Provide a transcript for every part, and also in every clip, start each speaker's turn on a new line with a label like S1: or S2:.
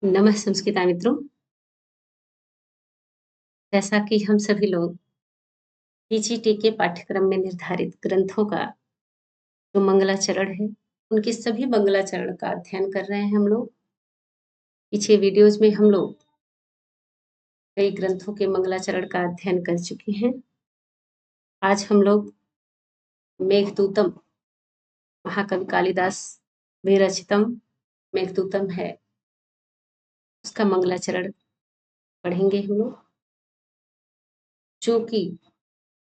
S1: नमः संस्कृता मित्रों, जैसा कि हम सभी लोग पीजीटी के पाठ्यक्रम में निर्धारित ग्रंथों का जो मंगलाचरण है, उनके सभी मंगलाचरण का अध्ययन कर रहे हैं हम लोग। पीछे वीडियोज में हम लोग कई ग्रंथों के मंगलाचरण का अध्ययन कर चुके हैं। आज हम लोग मेघदूतम, महाकवि कालिदास विरचितम मेघदूतम है, उसका मंगलाचरण पढ़ेंगे हम लोग, जो कि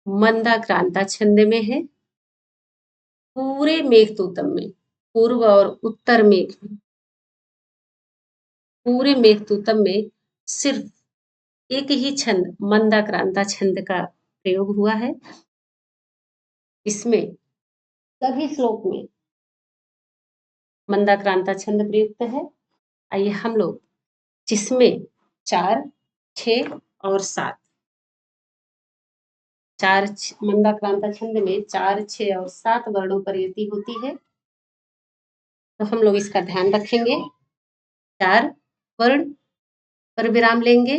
S1: मंदाक्रांता छंद में है। पूरे मेघदूतम में पूर्व और उत्तर मेघ में, पूरे मेघदूतम में सिर्फ एक ही छंद मंदाक्रांता छंद का प्रयोग हुआ है। इसमें सभी श्लोक में मंदाक्रांता छंद प्रयुक्त है। आइए हम लोग जिसमें 4, 6 और 7 मंदाक्रांता छंद में 4, 6 और 7 वर्णों पर यति होती है, तो हम लोग इसका ध्यान रखेंगे। 4 वर्ण पर विराम लेंगे,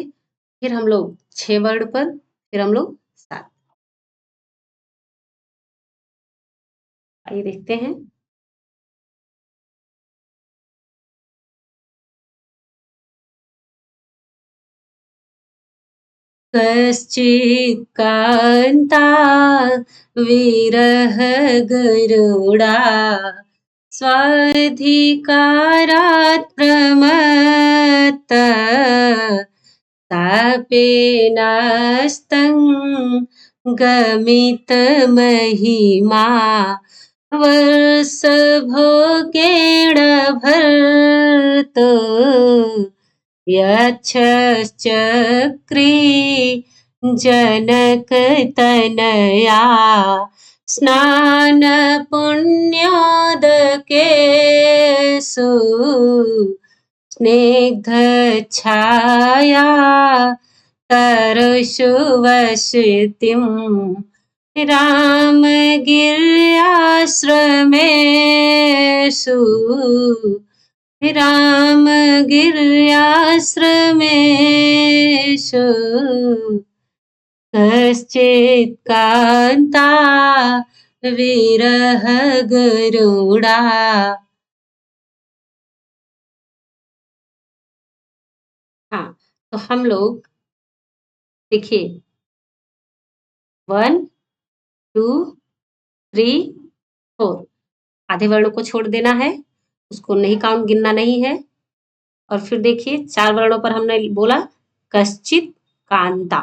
S1: फिर हम लोग 6 वर्ण पर, फिर हम लोग 7। आइए देखते हैं। कश्चित् कान्ता विरह गरुडा स्वाधिकारात् प्रमत्त तापेनास्तं गमित महिमा वर्षभोगेण भर्तो यच्छश्चक्रे जनकतनया स्नानपुण्योदकेषु स्निग्धच्छाया तरसु वसतिं रामगिर्याश्रमेषु रामगिर्याश्रमेषु कश्चित् कान्ता विरह गरुडा। हाँ, तो हम लोग देखिए 1, 2, 3, 4 आधे वर्णों को छोड़ देना है, उसको नहीं काउंट गिनना नहीं है। और फिर देखिए 4 वर्णों पर हमने बोला कश्चित् कांता,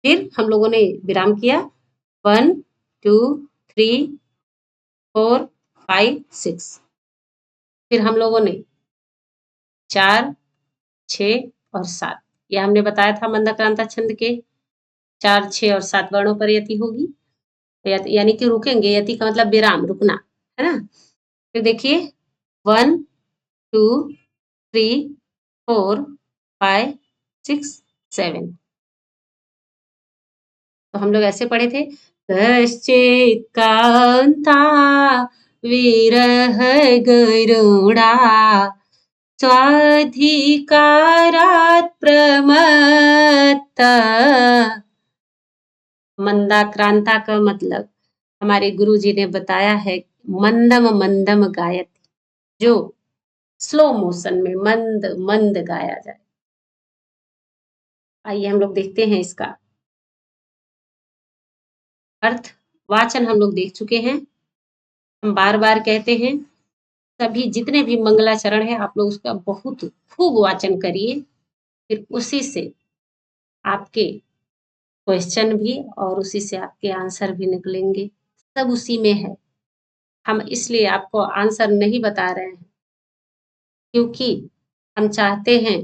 S1: फिर हम लोगों ने विराम किया 1, 2, 3, 4, 5, 6, फिर हम लोगों ने 4, 6 और 7, यह हमने बताया था मंदाक्रांता छंद के 4, 6 और 7 वर्णों पर यति होगी, यानी कि रुकेंगे। यति का मतलब विराम, रुकना है ना। फिर देखिए 1, 2, 3, 4, 5, 6, 7, तो हम लोग ऐसे पढ़े थे कश्चित् कांता विरह गरुडा स्वाधिकारात् प्रमत्त। मंदाक्रांता का मतलब हमारे गुरु जी ने बताया है मंदम मंदम गायत, जो स्लो मोशन में मंद मंद गाया जाए। आइए हम लोग देखते हैं इसका अर्थ। वाचन हम लोग देख चुके हैं। हम बार बार कहते हैं सभी जितने भी मंगलाचरण है आप लोग उसका बहुत खूब वाचन करिए, फिर उसी से आपके क्वेश्चन भी और उसी से आपके आंसर भी निकलेंगे, सब उसी में है। हम इसलिए आपको आंसर नहीं बता रहे हैं क्योंकि हम चाहते हैं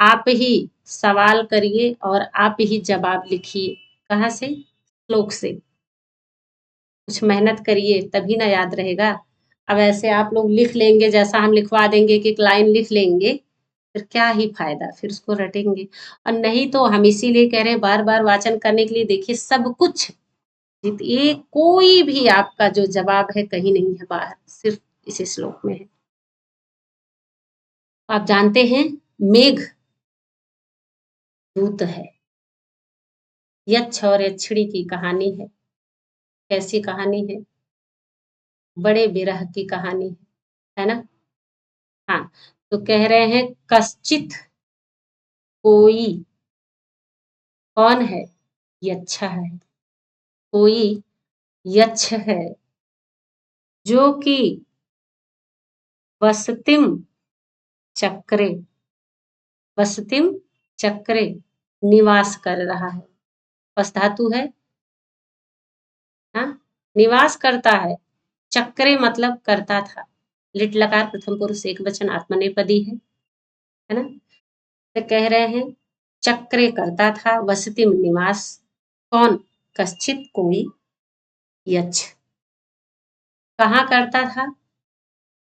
S1: आप ही सवाल करिए और आप ही जवाब लिखिए। कहाँ से? श्लोक से। कुछ मेहनत करिए तभी ना याद रहेगा। अब ऐसे आप लोग लिख लेंगे, जैसा हम लिखवा देंगे कि एक लाइन लिख लेंगे, फिर क्या ही फायदा, फिर उसको रटेंगे। और नहीं तो हम इसीलिए कह रहे हैं बार बार वाचन करने के लिए। देखिए सब कुछ, ये कोई भी आपका जो जवाब है कहीं नहीं है बाहर, सिर्फ इसी श्लोक में है। आप जानते हैं मेघ दूत है। यक्ष और यक्षिणी की कहानी है। कैसी कहानी है? बड़े विरह की कहानी है ना? हाँ, तो कह रहे हैं कश्चित कोई, कौन है? यक्ष है। कोई यक्ष है जो कि वसतिम चक्रे, वसतिम चक्रे निवास कर रहा है। वस धातु है, हाँ, निवास करता है। चक्रे मतलब करता था। लिट लकार प्रथम पुरुष एक वचन आत्मनेपदी है ना? तो कह रहे हैं चक्रे करता था, वसतिम निवास, कौन? कश्चित कोई यक्ष। कहाँ करता था?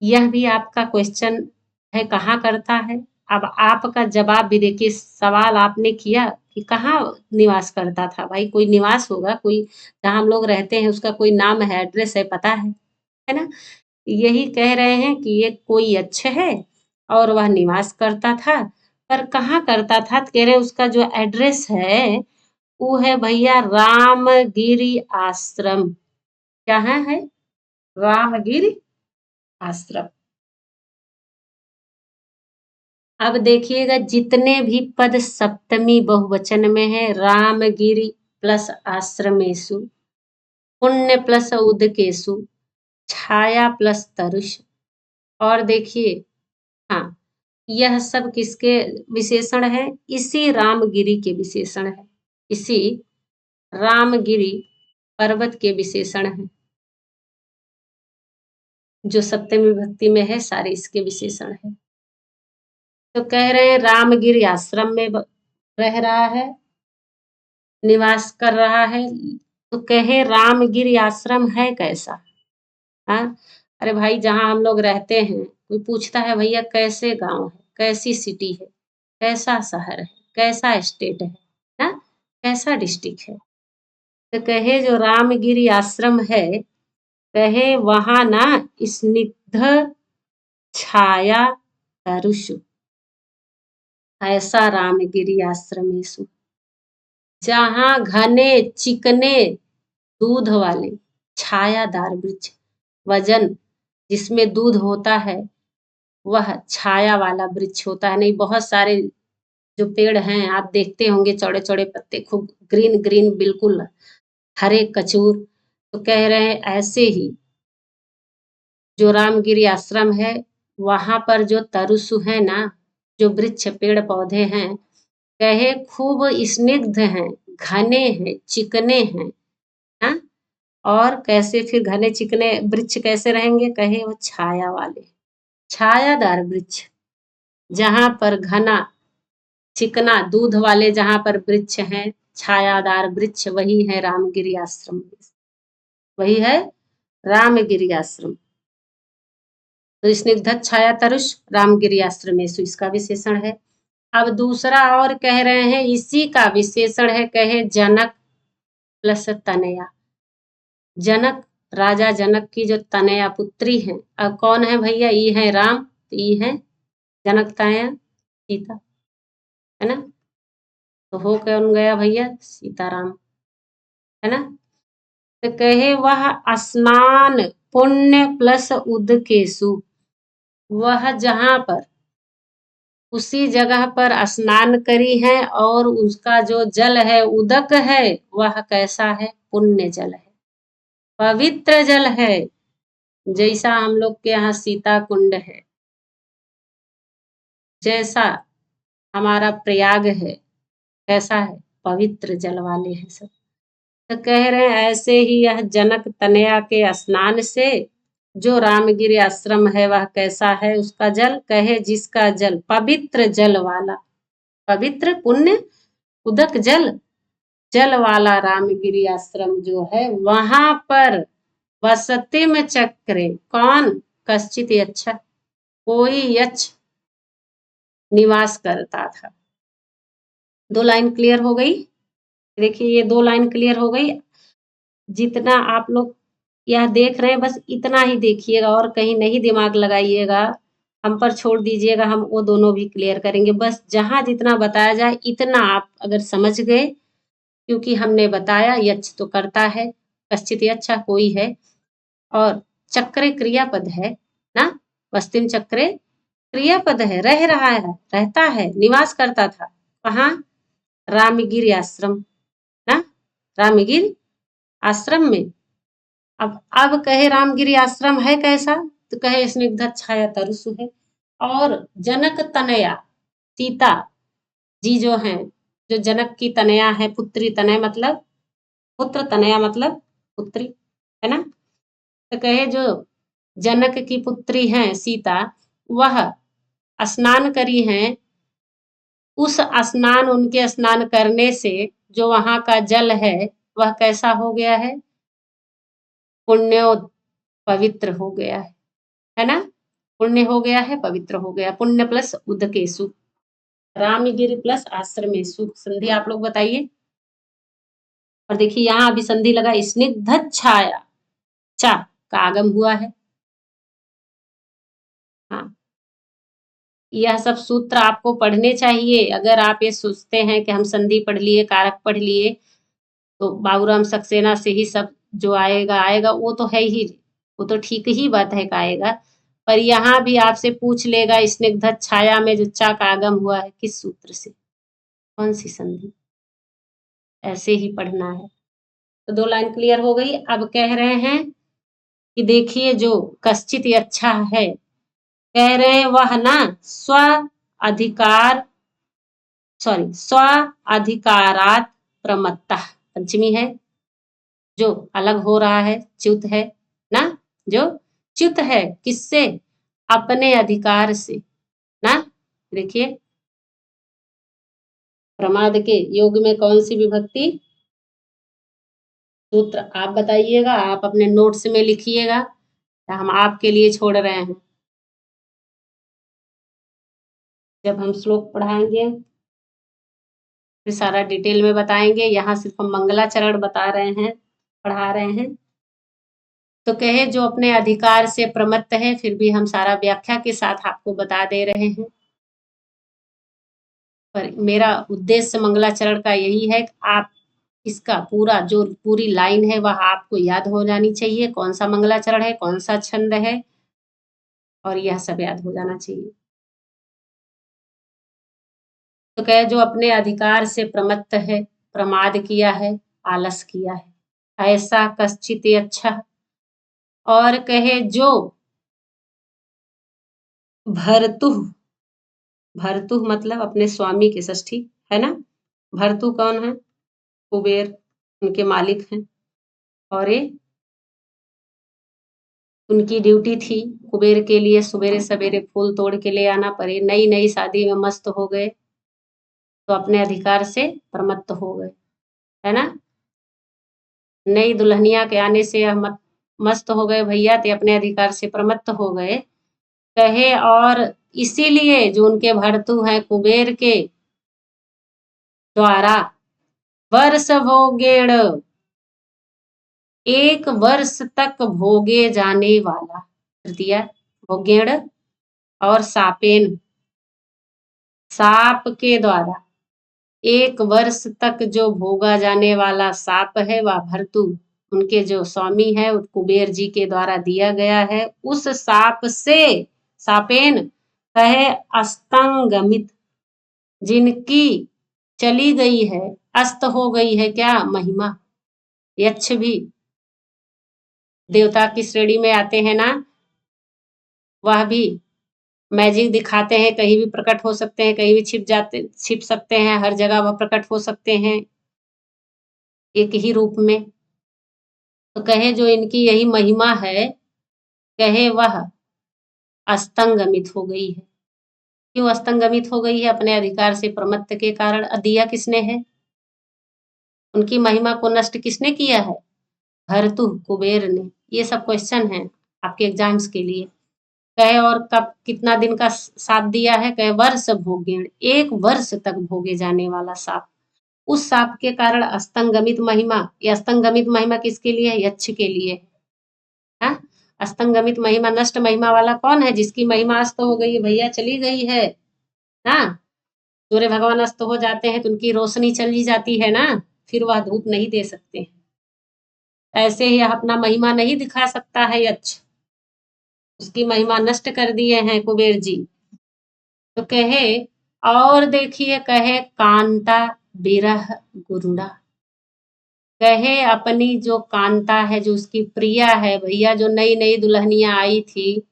S1: यह भी आपका क्वेश्चन है, कहाँ करता है। अब आपका जवाब भी देखिए, सवाल आपने किया कि कहाँ निवास करता था। भाई कोई निवास होगा, कोई जहाँ हम लोग रहते हैं उसका कोई नाम है, एड्रेस है, पता है ना? यही कह रहे हैं कि ये कोई यक्ष है और वह निवास करता था, पर कहाँ करता था? तो कह रहे उसका जो एड्रेस है वो है भैया रामगिरी आश्रम। क्या है? रामगिरी आश्रम। अब देखिएगा जितने भी पद सप्तमी बहुवचन में है, रामगिरी प्लस आश्रमेशु, पुण्य प्लस उदकेशु, छाया प्लस तरुष। और देखिए, हाँ, यह सब किसके विशेषण है? इसी रामगिरी के विशेषण है। इसी रामगिरी पर्वत के विशेषण है। जो सप्तमी विभक्ति में है सारे इसके विशेषण है। तो कह रहे हैं रामगिरी आश्रम में रह रहा है, निवास कर रहा है। तो कहे रामगिरी आश्रम है कैसा? हाँ, अरे भाई जहाँ हम लोग रहते हैं, कोई पूछता है भैया कैसे गांव है, कैसी सिटी है, कैसा शहर है, कैसा स्टेट है ना, कैसा डिस्ट्रिक्ट है। तो कहे जो रामगिरी आश्रम है, कहे वहां ना स्निग्ध छाया तरुषु, ऐसा रामगिरी आश्रमेशु, जहाँ घने चिकने दूध वाले छायादार वृक्ष, वजन जिसमें दूध होता है वह छाया वाला वृक्ष होता है। नहीं, बहुत सारे जो पेड़ हैं आप देखते होंगे, चौड़े चौड़े पत्ते, खूब ग्रीन ग्रीन, बिल्कुल हरे कचूर। तो कह रहे हैं ऐसे ही जो रामगिरी आश्रम है, वहां पर जो तरुसु है ना, जो वृक्ष पेड़ पौधे हैं, कहे खूब स्निग्ध हैं, घने हैं, चिकने हैं ना। और कैसे फिर घने चिकने वृक्ष कैसे रहेंगे? कहे वो छाया वाले, छायादार वृक्ष, जहां पर घना चिकना दूध वाले जहां पर वृक्ष हैं, छायादार वृक्ष, वही है रामगिरी आश्रम। वही है रामगिरी आश्रम। तो स्निग्ध छाया तरुष रामगिरी आश्रमेशु इसका विशेषण है। अब दूसरा और कह रहे हैं, इसी का विशेषण है, कहे जनक प्लस तनया। जनक, राजा जनक की जो तनया पुत्री है, अब कौन है भैया? ये है राम, तो ये है जनक तनया सीता, है ना? तो हो कौन गया भैया? सीताराम, है ना? तो कहे वह स्नान पुण्य प्लस उदकेशु, वह जहां पर उसी जगह पर स्नान करी है और उसका जो जल है, उदक है, वह कैसा है? पुण्य जल है, पवित्र जल है। जैसा हम लोग के यहाँ सीता कुंड है, जैसा हमारा प्रयाग है, कैसा है? पवित्र जल वाले हैं सब। तो कह रहे हैं ऐसे ही यह जनक तनया के स्नान से जो रामगिरी आश्रम है वह कैसा है? उसका जल, कहे जिसका जल पवित्र जल वाला, पवित्र पुण्य उदक जल, जल वाला रामगिरी आश्रम जो है, वहां पर वसतिम चक्रे, कौन? कश्चित यक्ष, कोई यक्ष निवास करता था। दो लाइन क्लियर हो गई। देखिए ये दो लाइन क्लियर हो गई। जितना आप लोग यह देख रहे हैं बस इतना ही देखिएगा और कहीं नहीं दिमाग लगाइएगा। हम पर छोड़ दीजिएगा, हम वो दोनों भी क्लियर करेंगे। बस जहाँ जितना बताया जाए इतना आप अगर समझ गए, क्योंकि हमने बताया यच्छ तो करता है, कश्चित यच्छ कोई है, और चक्रे क्रियापद है ना, वस्तिम चक्रे क्रियापद है, रह रहा है, रहता है, निवास करता था कहाँ, रामगिर आश्रम ना, रामगिर आश्रम में। अब कहे रामगिरी आश्रम है कैसा, तो कहे स्निग्ध छाया तरुसु है। और जनक तनया सीता जी जो हैं, जो जनक की तनया है, पुत्री, तनय मतलब पुत्र, तनया मतलब पुत्री, है ना। तो कहे जो जनक की पुत्री हैं सीता, वह स्नान करी हैं, उस स्नान, उनके स्नान करने से जो वहां का जल है वह कैसा हो गया है, पुण्यो पवित्र हो गया है ना, पुण्य हो गया है, पवित्र हो गया। पुण्य प्लस उदकेशु, रामगिरी प्लस आश्रमेशु, संधि आप लोग बताइए। और देखिए यहाँ अभी संधि लगा, स्निग्ध छाया, चा का आगम हुआ है। हाँ, यह सब सूत्र आपको पढ़ने चाहिए। अगर आप ये सोचते हैं कि हम संधि पढ़ लिए, कारक पढ़ लिए, तो बाबूराम सक्सेना से ही सब जो आएगा आएगा, वो तो है ही, वो तो ठीक ही बात है का आएगा। पर यहाँ भी आपसे पूछ लेगा, स्निग्ध छाया में जो चा का आगम हुआ है किस सूत्र से, कौन सी संधि, ऐसे ही पढ़ना है। तो 2 लाइन क्लियर हो गई। अब कह रहे हैं कि देखिए जो कश्चित अच्छा है, कह रहे हैं वह ना स्व अधिकार, सॉरी, स्व अधिकारात प्रमत्ता, पंचमी है, जो अलग हो रहा है, च्युत है ना, जो च्युत है किससे, अपने अधिकार से ना। देखिए प्रमाद के योग में कौन सी विभक्ति, सूत्र आप बताइएगा, आप अपने नोट्स में लिखिएगा, हम आपके लिए छोड़ रहे हैं। जब हम श्लोक पढ़ाएंगे फिर सारा डिटेल में बताएंगे, यहाँ सिर्फ हम मंगलाचरण बता रहे हैं, पढ़ा रहे हैं। तो कहे जो अपने अधिकार से प्रमत्त है, फिर भी हम सारा व्याख्या के साथ आपको बता दे रहे हैं। पर मेरा उद्देश्य मंगलाचरण का यही है कि आप इसका पूरा जो पूरी लाइन है वह आपको याद हो जानी चाहिए, कौन सा मंगलाचरण है, कौन सा छंद है, और यह सब याद हो जाना चाहिए। तो कहे जो अपने अधिकार से प्रमत्त है, प्रमाद किया है, आलस किया है, ऐसा कश्चित अच्छा। और कहे जो भर्तु, भर्तु मतलब अपने स्वामी के षष्ठी है ना, भर्तु कौन है, कुबेर, उनके मालिक हैं। और ये उनकी ड्यूटी थी कुबेर के लिए सवेरे सवेरे फूल तोड़ के ले आना, पर ये नई नई शादी में मस्त हो गए, तो अपने अधिकार से प्रमत्त हो गए, है ना। नई दुल्हनिया के आने से मस्त हो गए भैया, ते अपने अधिकार से प्रमत्त हो गए। कहे और इसीलिए जो उनके भर्तु हैं कुबेर के द्वारा वर्ष भोगेण, 1 वर्ष तक भोगे जाने वाला, तृतीया भोगेण, और सापेन, साप के द्वारा 1 वर्ष तक जो भोगा जाने वाला साप है, वह भर्तु उनके जो स्वामी है कुबेर जी के द्वारा दिया गया है। उस साप से, सापेन कहे अस्तंगमित, जिनकी चली गई है, अस्त हो गई है क्या, महिमा। यक्ष भी देवता की श्रेणी में आते हैं ना, वह भी मैजिक दिखाते हैं, कहीं भी प्रकट हो सकते हैं, कहीं भी छिप सकते हैं, हर जगह वह प्रकट हो सकते हैं एक ही रूप में। तो कहे जो इनकी यही महिमा है, कहे वह अस्तंगमित हो गई है। क्यों अस्तंगमित हो गई है, अपने अधिकार से प्रमत्त के कारण। दिया किसने है, उनकी महिमा को नष्ट किसने किया है, भर्तु कुबेर ने। ये सब क्वेश्चन है आपके एग्जाम्स के लिए। कहे और कब कितना दिन का साप दिया है, कहे वर्ष भोगेण, 1 वर्ष तक भोगे जाने वाला साप। उस साप के कारण अस्तंगमित महिमा, ये अस्तंगमित महिमा किसके लिए है, यक्ष के लिए है। अस्तंगमित महिमा, नष्ट महिमा वाला कौन है? जिसकी महिमा अस्त हो गई है, भैया चली गई है ना। सूर्य भगवान अस्त हो जाते हैं तो उनकी रोशनी चली जाती है ना, फिर वह धूप नहीं दे सकते हैं। ऐसे ही यह अपना महिमा नहीं दिखा सकता है यक्ष, उसकी महिमा नष्ट कर दिए हैं कुबेर जी। तो कहे, और देखिए, कहे कांता बिरह गुरुड़ा, कहे अपनी जो कांता है, जो उसकी प्रिया है, भैया जो नई नई दुल्हनियां आई थी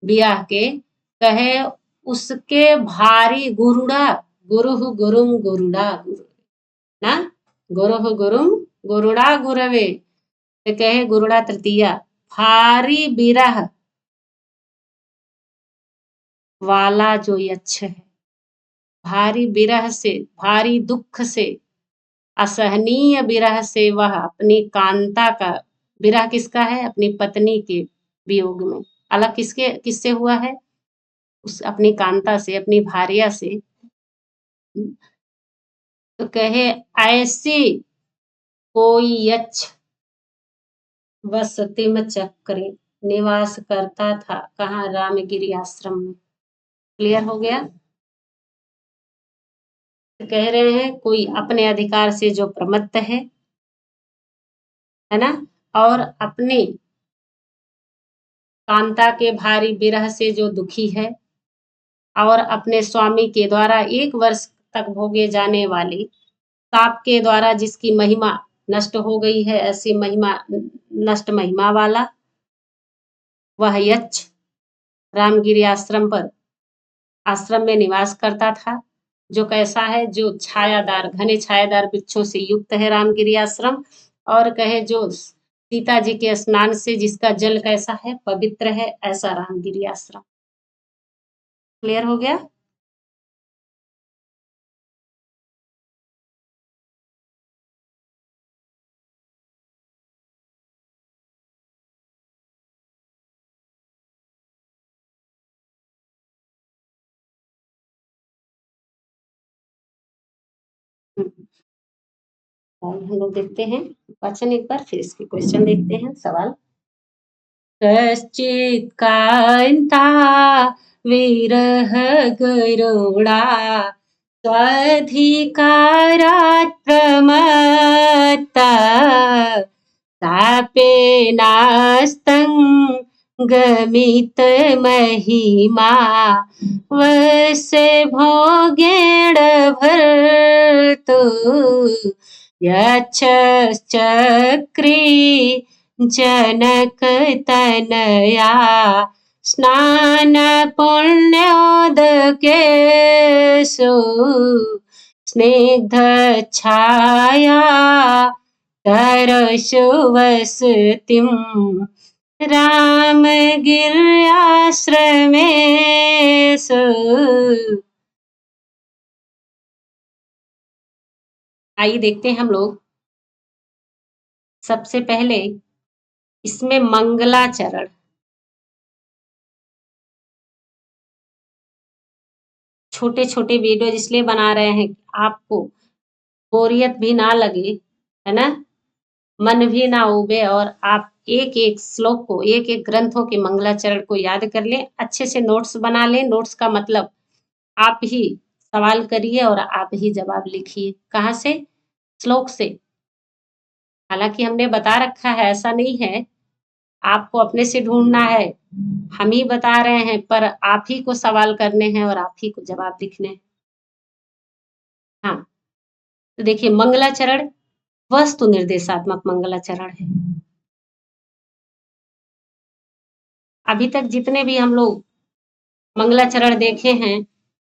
S1: ब्याह के, कहे उसके भारी गुरुड़ा, गुरुह गुरुम गुरुड़ा गुरु ना, गुरुह गुरुम गुरुड़ा गुरवे, तो कहे गुरुड़ा तृतीया, भारी बिरह वाला जो यक्ष है, भारी बिरह से, भारी दुख से, असहनीय विरह से वह अपनी कांता का, विरह किसका है? अपनी पत्नी के वियोग में, अलग किसके किससे हुआ है? उस अपनी कांता से, अपनी भार्या से। तो कहे ऐसी कोई यक्ष वसतिम चक्रे निवास करता था, कहाँ? रामगिरी आश्रम में। क्लियर हो गया? तो कह रहे हैं कोई अपने अधिकार से जो प्रमत्त है ना, और अपने कांता के भारी विरह से जो दुखी है, और अपने स्वामी के द्वारा 1 वर्ष तक भोगे जाने वाले ताप के द्वारा जिसकी महिमा नष्ट हो गई है, ऐसी महिमा नष्ट महिमा वाला वह यक्ष रामगिरी आश्रम में निवास करता था। जो कैसा है? जो छायादार, घने छायादार वृक्षों से युक्त है रामगिरी आश्रम। और कहे जो सीता जी के स्नान से जिसका जल कैसा है? पवित्र है, ऐसा रामगिरी आश्रम। क्लियर हो गया? और हम लोग देखते हैं क्वेश्चन एक बार, फिर इसके क्वेश्चन देखते हैं, सवाल। कश्चित् कान्ता विरह गरुड़ा स्वाधिकारात् प्रमत्ता तापेनास्तं गमित महिमा वस्य भोगेण भर्तु यक्षश्चक्री जनक तनया स्नान पुण्योदकेषु स्निग्ध छाया तरसु वसतिं रामगिर्याश्रमेषु। आइए देखते हैं हम लोग। सबसे पहले इसमें मंगलाचरण, छोटे छोटे वीडियो इसलिए बना रहे हैं कि आपको बोरियत भी ना लगे, है ना, मन भी ना उबे, और आप एक एक श्लोक को, एक एक ग्रंथों के मंगलाचरण को याद कर लें, अच्छे से नोट्स बना लें। नोट्स का मतलब आप ही सवाल करिए और आप ही जवाब लिखिए। कहाँ से? श्लोक से। हालांकि हमने बता रखा है, ऐसा नहीं है, आपको अपने से ढूंढना है, हम ही बता रहे हैं, पर आप ही को सवाल करने हैं और आप ही को जवाब लिखने हैं। हाँ, तो देखिए, मंगलाचरण वस्तु निर्देशात्मक मंगलाचरण है। अभी तक जितने भी हम लोग मंगलाचरण देखे हैं,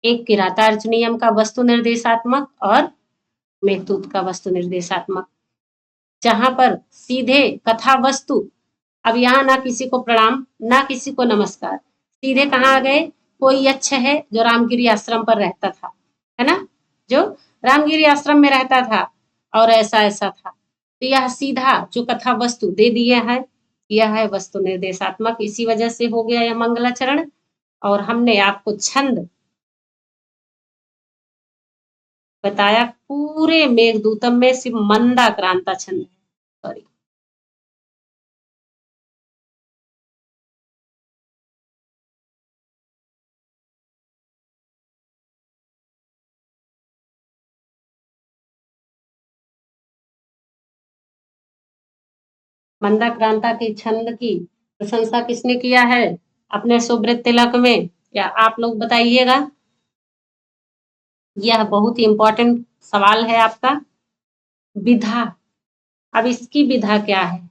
S1: एक किरातार्जुनीयम नियम का वस्तु निर्देशात्मक और मेघदूत का वस्तु निर्देशात्मक, जहां पर सीधे कथा वस्तु, अब यहाँ ना किसी को प्रणाम ना किसी को नमस्कार, सीधे कहाँ आ गए? कोई यक्ष है जो रामगिरी आश्रम पर रहता था, है ना, जो रामगिरी आश्रम में रहता था और ऐसा ऐसा था, तो यह सीधा जो कथा वस्तु दे दिया है, यह है वस्तु निर्देशात्मक। इसी वजह से हो गया यह मंगलाचरण। और हमने आपको छंद बताया, पूरे मेघदूतम में सिर्फ मंदाक्रांता छंद है, सॉरी, मंदाक्रांता के छंद की प्रशंसा किसने किया है अपने सुब्रत तिलक में? या आप लोग बताइएगा। यह बहुत ही इंपॉर्टेंट सवाल है आपका। विधा, अब इसकी विधा क्या है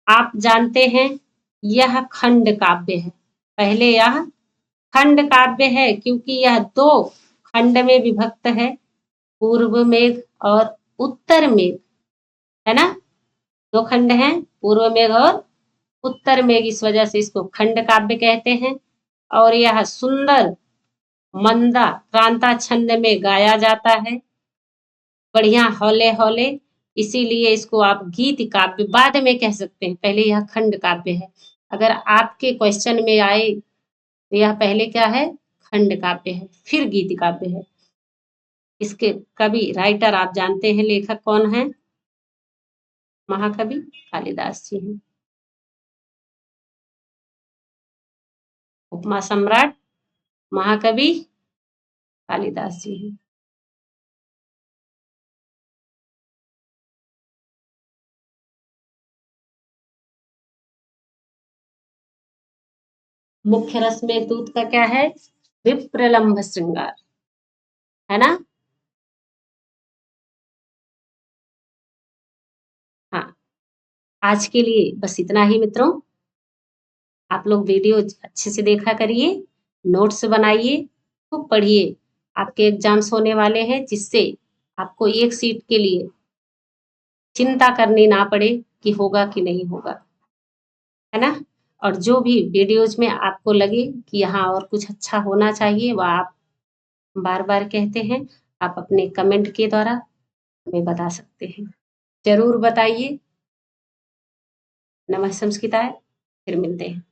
S1: आप जानते हैं? यह खंड काव्य है। पहले यह खंड काव्य है क्योंकि यह दो खंड में विभक्त है, पूर्व मेघ और उत्तर मेघ, है ना? दो खंड हैं, पूर्व मेघ और उत्तर मेघ, इस वजह से इसको खंड काव्य कहते हैं। और यह सुंदर मंदा क्रांता छंद में गाया जाता है, बढ़िया हौले हौले, इसीलिए इसको आप गीत काव्य बाद में कह सकते हैं, पहले यह खंड काव्य है। अगर आपके क्वेश्चन में आए तो यह पहले क्या है? खंड काव्य है, फिर गीत काव्य है। इसके कवि राइटर आप जानते हैं, लेखक कौन है? महाकवि कालिदास जी हैं। उपमा सम्राट महाकवि कालिदास जी हैं। मुख्य रस में दूत का क्या है? विप्रलंभ श्रृंगार, है ना? हाँ, आज के लिए बस इतना ही मित्रों। आप लोग वीडियो अच्छे से देखा करिए, नोट्स बनाइए, खूब पढ़िए। आपके एग्जाम्स होने वाले हैं, जिससे आपको एक सीट के लिए चिंता करनी ना पड़े कि होगा कि नहीं होगा, है ना? और जो भी वीडियोज में आपको लगे कि यहाँ और कुछ अच्छा होना चाहिए, वह आप बार बार कहते हैं, आप अपने कमेंट के द्वारा हमें बता सकते हैं। जरूर बताइए। नमः संस्कृताय, फिर मिलते हैं।